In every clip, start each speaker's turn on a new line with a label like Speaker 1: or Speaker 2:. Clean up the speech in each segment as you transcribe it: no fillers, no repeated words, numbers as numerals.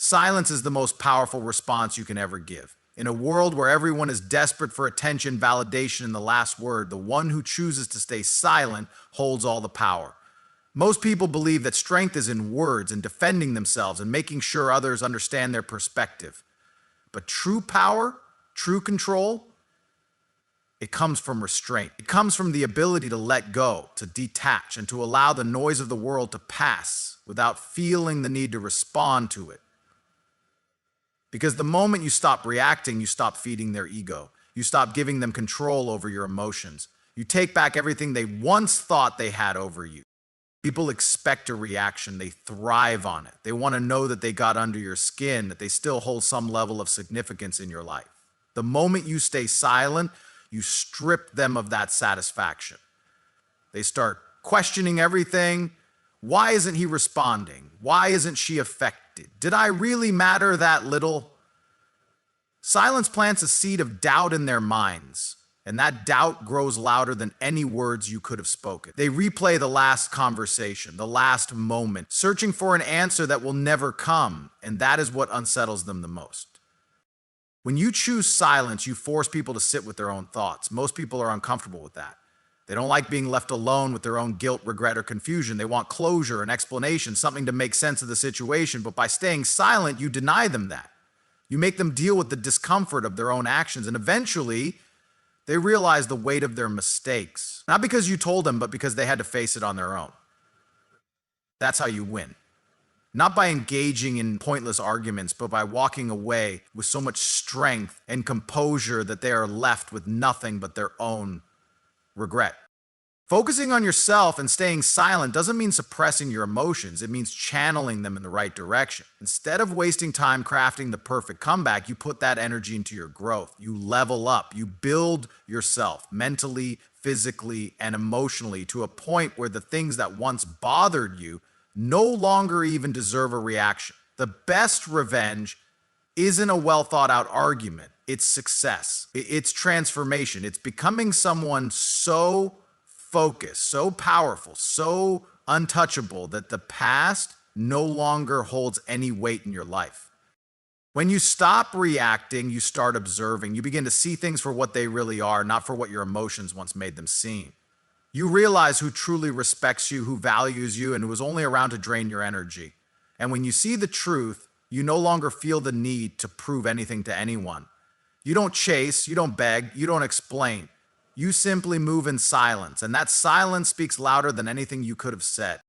Speaker 1: Silence is the most powerful response you can ever give. In a world where everyone is desperate for attention, validation, and the last word, the one who chooses to stay silent holds all the power. Most people believe that strength is in words and defending themselves and making sure others understand their perspective. But true power, true control, it comes from restraint. It comes from the ability to let go, to detach, and to allow the noise of the world to pass without feeling the need to respond to it. Because the moment you stop reacting, you stop feeding their ego. You stop giving them control over your emotions. You take back everything they once thought they had over you. People expect a reaction. They thrive on it. They want to know that they got under your skin, that they still hold some level of significance in your life. The moment you stay silent, you strip them of that satisfaction. They start questioning everything. Why isn't he responding? Why isn't she affected? Did I really matter that little? Silence plants a seed of doubt in their minds, and that doubt grows louder than any words you could have spoken. They replay the last conversation, the last moment, searching for an answer that will never come, and that is what unsettles them the most. When you choose silence, you force people to sit with their own thoughts. Most people are uncomfortable with that. They don't like being left alone with their own guilt, regret, or confusion. They want closure, an explanation, something to make sense of the situation, but by staying silent, you deny them that. You make them deal with the discomfort of their own actions, and eventually, they realize the weight of their mistakes. Not because you told them, but because they had to face it on their own. That's how you win. Not by engaging in pointless arguments, but by walking away with so much strength and composure that they are left with nothing but their own regret. Focusing on yourself and staying silent doesn't mean suppressing your emotions. It means channeling them in the right direction. Instead of wasting time crafting the perfect comeback, you put that energy into your growth. You level up. You build yourself mentally, physically, and emotionally to a point where the things that once bothered you no longer even deserve a reaction. The best revenge isn't a well-thought-out argument. It's success. It's transformation. It's becoming someone so focused, so powerful, so untouchable that the past no longer holds any weight in your life. When you stop reacting, you start observing. You begin to see things for what they really are, not for what your emotions once made them seem. You realize who truly respects you, who values you, and who is only around to drain your energy. And when you see the truth, you no longer feel the need to prove anything to anyone. You don't chase, you don't beg, you don't explain. You simply move in silence, and that silence speaks louder than anything you could have said.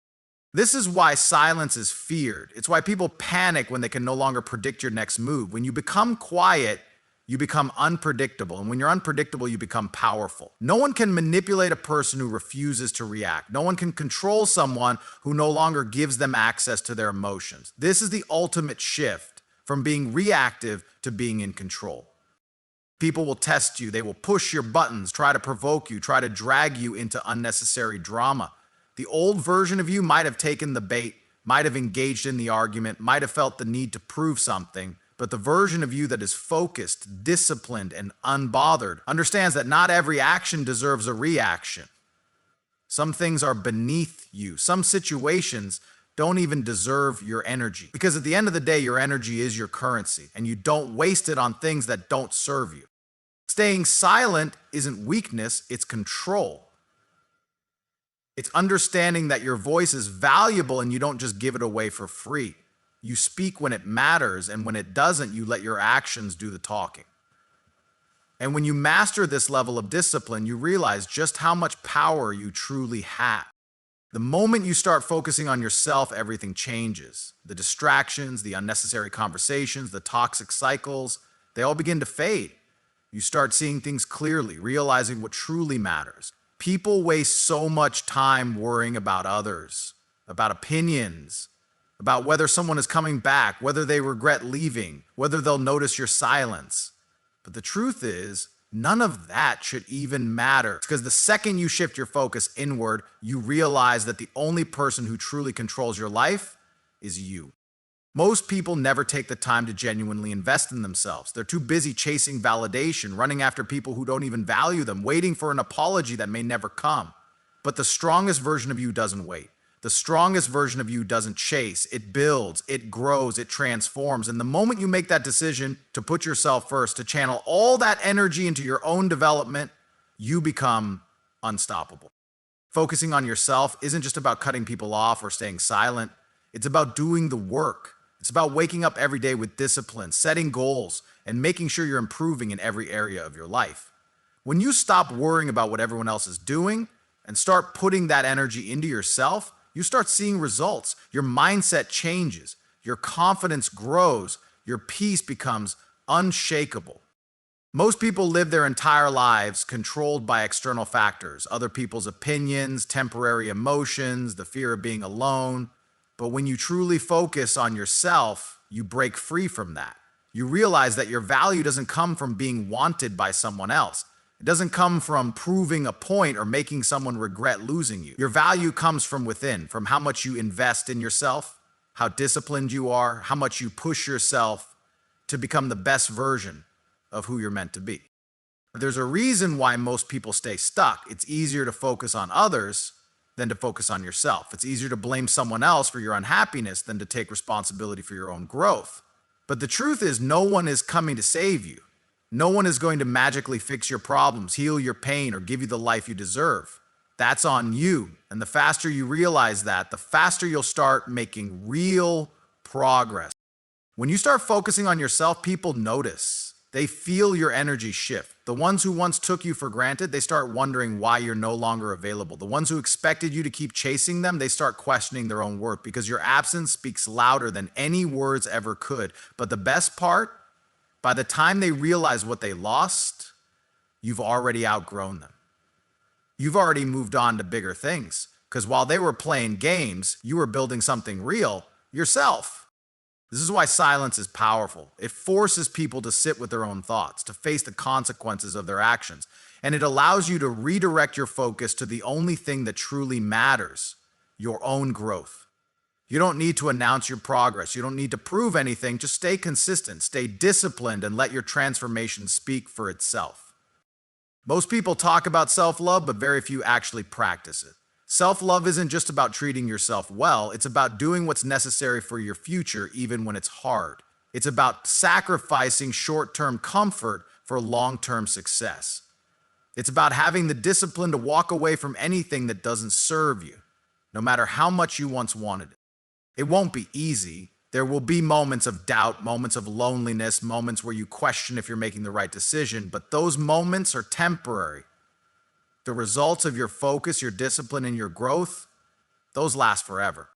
Speaker 1: This is why silence is feared. It's why people panic when they can no longer predict your next move. When you become quiet, you become unpredictable. And when you're unpredictable, you become powerful. No one can manipulate a person who refuses to react. No one can control someone who no longer gives them access to their emotions. This is the ultimate shift from being reactive to being in control. People will test you. They will push your buttons, try to provoke you, try to drag you into unnecessary drama. The old version of you might have taken the bait, might have engaged in the argument, might have felt the need to prove something. But the version of you that is focused, disciplined, and unbothered understands that not every action deserves a reaction. Some things are beneath you. Some situations don't even deserve your energy. Because at the end of the day, your energy is your currency, and you don't waste it on things that don't serve you. Staying silent isn't weakness, it's control. It's understanding that your voice is valuable and you don't just give it away for free. You speak when it matters, and when it doesn't, you let your actions do the talking. And when you master this level of discipline, you realize just how much power you truly have. The moment you start focusing on yourself, everything changes. The distractions, the unnecessary conversations, the toxic cycles, they all begin to fade. You start seeing things clearly, realizing what truly matters. People waste so much time worrying about others, about opinions, about whether someone is coming back, whether they regret leaving, whether they'll notice your silence. But the truth is, none of that should even matter. Because the second you shift your focus inward, you realize that the only person who truly controls your life is you. Most people never take the time to genuinely invest in themselves. They're too busy chasing validation, running after people who don't even value them, waiting for an apology that may never come. But the strongest version of you doesn't wait. The The strongest version of you doesn't chase, it builds, it grows, it transforms. And the moment you make that decision to put yourself first, to channel all that energy into your own development, you become unstoppable. Focusing on yourself isn't just about cutting people off or staying silent. It's about doing the work. It's about waking up every day with discipline, setting goals, and making sure you're improving in every area of your life. When you stop worrying about what everyone else is doing and start putting that energy into yourself, you start seeing results. Your mindset changes, your confidence grows, your peace becomes unshakable. Most people live their entire lives controlled by external factors, other people's opinions, temporary emotions, the fear of being alone. But when you truly focus on yourself, you break free from that. You realize that your value doesn't come from being wanted by someone else. It doesn't come from proving a point or making someone regret losing you. Your value comes from within, from how much you invest in yourself, how disciplined you are, how much you push yourself to become the best version of who you're meant to be. There's a reason why most people stay stuck. It's easier to focus on others than to focus on yourself. It's easier to blame someone else for your unhappiness than to take responsibility for your own growth. But the truth is, no one is coming to save you. No one is going to magically fix your problems, heal your pain, or give you the life you deserve. That's on you. And the faster you realize that, the faster you'll start making real progress. When you start focusing on yourself, people notice. They feel your energy shift. The ones who once took you for granted, they start wondering why you're no longer available. The ones who expected you to keep chasing them, they start questioning their own worth because your absence speaks louder than any words ever could. But the best part, by the time they realize what they lost, you've already outgrown them. You've already moved on to bigger things because while they were playing games, you were building something real yourself. This is why silence is powerful. It forces people to sit with their own thoughts, to face the consequences of their actions, and it allows you to redirect your focus to the only thing that truly matters, your own growth. You don't need to announce your progress. You don't need to prove anything. Just stay consistent, stay disciplined, and let your transformation speak for itself. Most people talk about self-love, but very few actually practice it. Self-love isn't just about treating yourself well, it's about doing what's necessary for your future even when it's hard. It's about sacrificing short-term comfort for long-term success. It's about having the discipline to walk away from anything that doesn't serve you, no matter how much you once wanted it. It won't be easy. There will be moments of doubt, moments of loneliness, moments where you question if you're making the right decision, but those moments are temporary. The results of your focus, your discipline, and your growth, those last forever.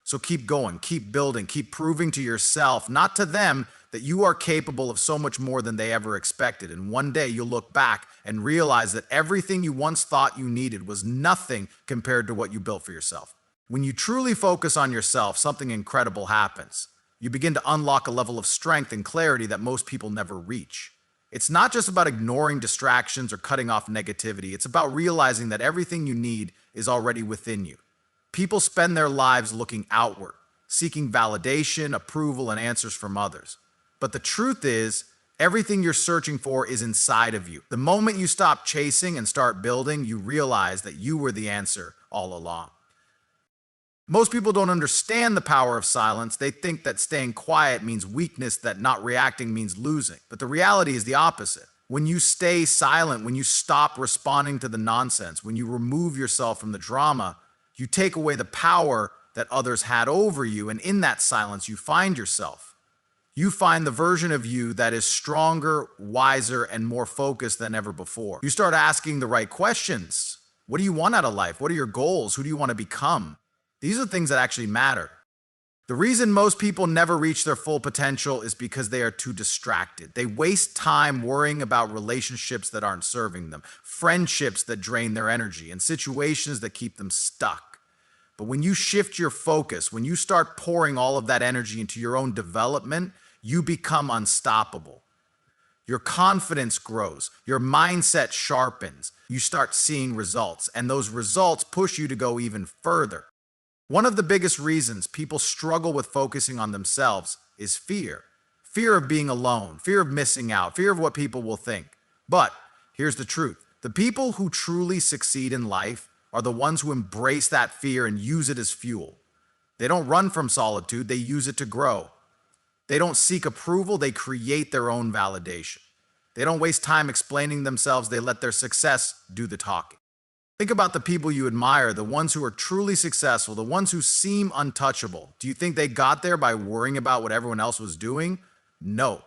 Speaker 1: So keep going, keep building, keep proving to yourself, not to them, that you are capable of so much more than they ever expected. And one day you'll look back and realize that everything you once thought you needed was nothing compared to what you built for yourself. When you truly focus on yourself, something incredible happens. You begin to unlock a level of strength and clarity that most people never reach. It's not just about ignoring distractions or cutting off negativity. It's about realizing that everything you need is already within you. People spend their lives looking outward, seeking validation, approval, and answers from others. But the truth is, everything you're searching for is inside of you. The moment you stop chasing and start building, you realize that you were the answer all along. Most people don't understand the power of silence. They think that staying quiet means weakness, that not reacting means losing. But the reality is the opposite. When you stay silent, when you stop responding to the nonsense, when you remove yourself from the drama, you take away the power that others had over you, and in that silence, you find yourself. You find the version of you that is stronger, wiser, and more focused than ever before. You start asking the right questions. What do you want out of life? What are your goals? Who do you want to become? These are things that actually matter. The reason most people never reach their full potential is because they are too distracted. They waste time worrying about relationships that aren't serving them, friendships that drain their energy, and situations that keep them stuck. But when you shift your focus, when you start pouring all of that energy into your own development, you become unstoppable. Your confidence grows, your mindset sharpens, you start seeing results, and those results push you to go even further. One of the biggest reasons people struggle with focusing on themselves is fear. Fear of being alone, fear of missing out, fear of what people will think. But here's the truth. The people who truly succeed in life are the ones who embrace that fear and use it as fuel. They don't run from solitude, they use it to grow. They don't seek approval, they create their own validation. They don't waste time explaining themselves, they let their success do the talking. Think about the people you admire, the ones who are truly successful, the ones who seem untouchable. Do you think they got there by worrying about what everyone else was doing? No.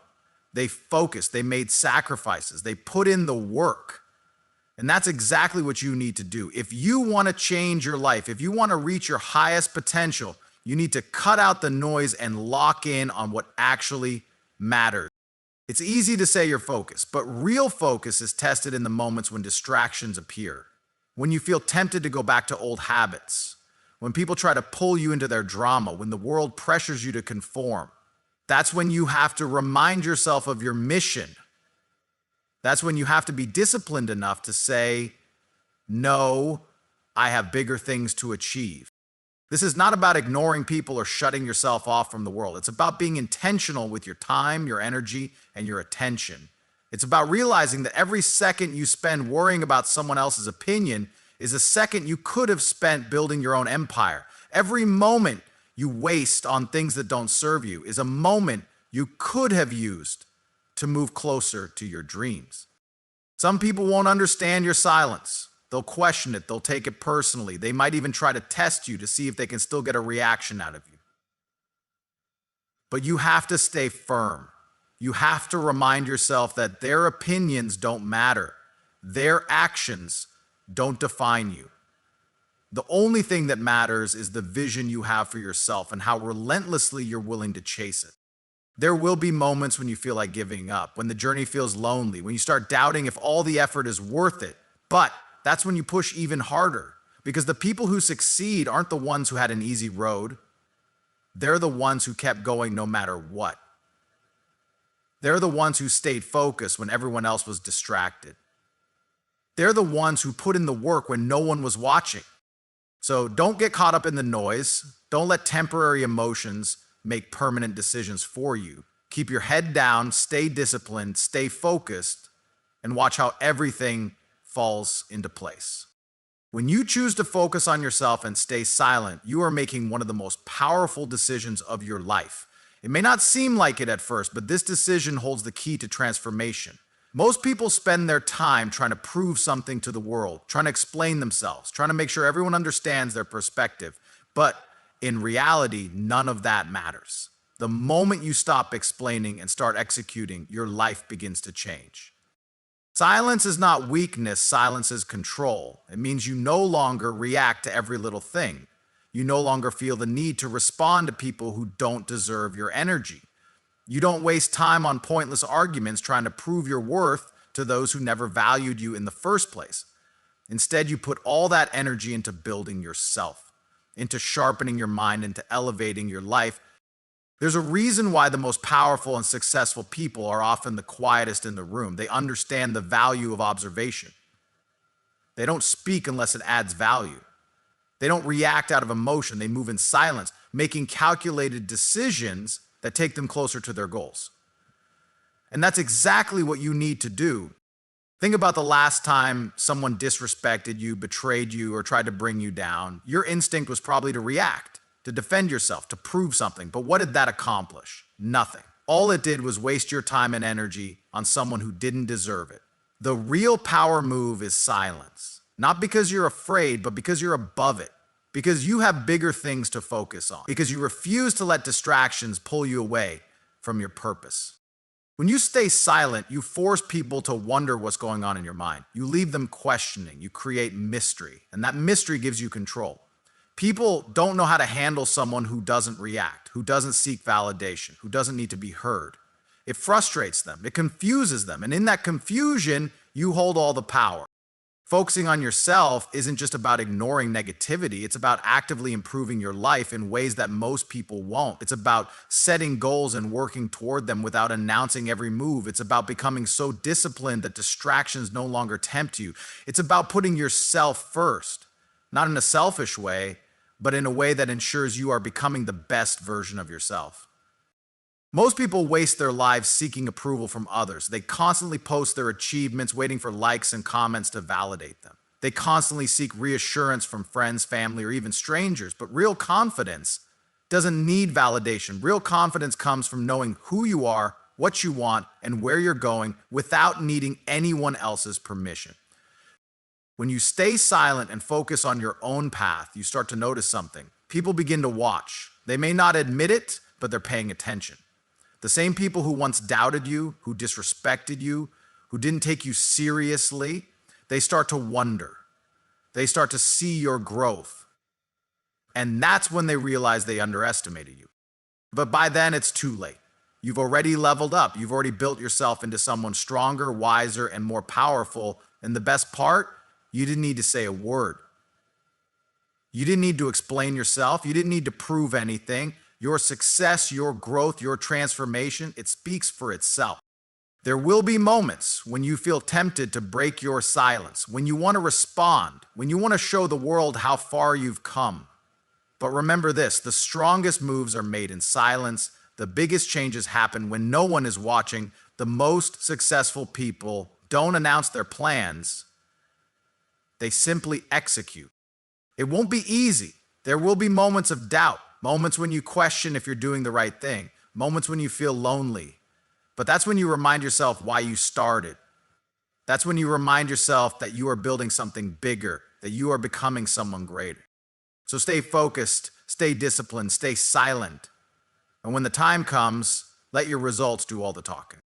Speaker 1: They focused, they made sacrifices, they put in the work. And that's exactly what you need to do. If you want to change your life, if you want to reach your highest potential, you need to cut out the noise and lock in on what actually matters. It's easy to say you're focused, but real focus is tested in the moments when distractions appear. When you feel tempted to go back to old habits, when people try to pull you into their drama, when the world pressures you to conform, that's when you have to remind yourself of your mission. That's when you have to be disciplined enough to say, no, I have bigger things to achieve. This is not about ignoring people or shutting yourself off from the world. It's about being intentional with your time, your energy, and your attention. It's about realizing that every second you spend worrying about someone else's opinion is a second you could have spent building your own empire. Every moment you waste on things that don't serve you is a moment you could have used to move closer to your dreams. Some people won't understand your silence. They'll question it. They'll take it personally. They might even try to test you to see if they can still get a reaction out of you. But you have to stay firm. You have to remind yourself that their opinions don't matter. Their actions don't define you. The only thing that matters is the vision you have for yourself and how relentlessly you're willing to chase it. There will be moments when you feel like giving up, when the journey feels lonely, when you start doubting if all the effort is worth it. But that's when you push even harder, because the people who succeed aren't the ones who had an easy road. They're the ones who kept going no matter what. They're the ones who stayed focused when everyone else was distracted. They're the ones who put in the work when no one was watching. So don't get caught up in the noise. Don't let temporary emotions make permanent decisions for you. Keep your head down, stay disciplined, stay focused, and watch how everything falls into place. When you choose to focus on yourself and stay silent, you are making one of the most powerful decisions of your life. It may not seem like it at first, but this decision holds the key to transformation. Most people spend their time trying to prove something to the world, trying to explain themselves, trying to make sure everyone understands their perspective. But in reality, none of that matters. The moment you stop explaining and start executing, your life begins to change. Silence is not weakness, silence is control. It means you no longer react to every little thing. You no longer feel the need to respond to people who don't deserve your energy. You don't waste time on pointless arguments trying to prove your worth to those who never valued you in the first place. Instead, you put all that energy into building yourself, into sharpening your mind, into elevating your life. There's a reason why the most powerful and successful people are often the quietest in the room. They understand the value of observation. They don't speak unless it adds value. They don't react out of emotion. They move in silence, making calculated decisions that take them closer to their goals. And that's exactly what you need to do. Think about the last time someone disrespected you, betrayed you, or tried to bring you down. Your instinct was probably to react, to defend yourself, to prove something. But what did that accomplish? Nothing. All it did was waste your time and energy on someone who didn't deserve it. The real power move is silence. Not because you're afraid, but because you're above it. Because you have bigger things to focus on. Because you refuse to let distractions pull you away from your purpose. When you stay silent, you force people to wonder what's going on in your mind. You leave them questioning. You create mystery. And that mystery gives you control. People don't know how to handle someone who doesn't react, who doesn't seek validation, who doesn't need to be heard. It frustrates them. It confuses them. And in that confusion, you hold all the power. Focusing on yourself isn't just about ignoring negativity. It's about actively improving your life in ways that most people won't. It's about setting goals and working toward them without announcing every move. It's about becoming so disciplined that distractions no longer tempt you. It's about putting yourself first, not in a selfish way, but in a way that ensures you are becoming the best version of yourself. Most people waste their lives seeking approval from others. They constantly post their achievements, waiting for likes and comments to validate them. They constantly seek reassurance from friends, family, or even strangers. But real confidence doesn't need validation. Real confidence comes from knowing who you are, what you want, and where you're going without needing anyone else's permission. When you stay silent and focus on your own path, you start to notice something. People begin to watch. They may not admit it, but they're paying attention. The same people who once doubted you, who disrespected you, who didn't take you seriously, they start to wonder. They start to see your growth. And that's when they realize they underestimated you. But by then, it's too late. You've already leveled up. You've already built yourself into someone stronger, wiser, and more powerful. And the best part, you didn't need to say a word. You didn't need to explain yourself. You didn't need to prove anything. Your success, your growth, your transformation, it speaks for itself. There will be moments when you feel tempted to break your silence, when you want to respond, when you want to show the world how far you've come. But remember this, the strongest moves are made in silence. The biggest changes happen when no one is watching. The most successful people don't announce their plans. They simply execute. It won't be easy. There will be moments of doubt, moments when you question if you're doing the right thing, moments when you feel lonely. But that's when you remind yourself why you started. That's when you remind yourself that you are building something bigger, that you are becoming someone greater. So stay focused, stay disciplined, stay silent. And when the time comes, let your results do all the talking.